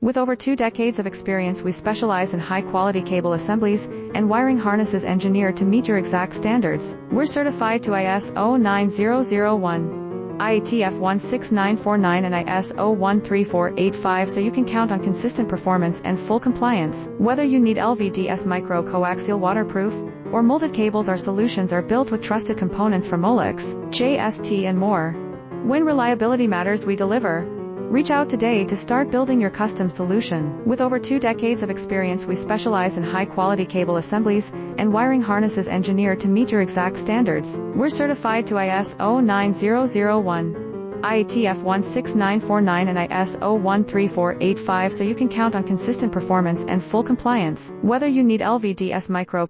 With over 2 decades of experience, we specialize in high-quality cable assemblies and wiring harnesses engineered to meet your exact standards. We're certified to ISO 9001, IATF 16949 and ISO 13485, so you can count on consistent performance and full compliance. Whether you need LVDS micro-coaxial waterproof or molded cables, our solutions are built with trusted components from Molex, JST and more. When reliability matters, we deliver. Reach out today to start building your custom solution. With over 2 decades of experience, we specialize in high-quality cable assemblies and wiring harnesses engineered to meet your exact standards. We're certified to ISO 9001, IATF 16949 and ISO 13485, so you can count on consistent performance and full compliance. Whether you need LVDS micro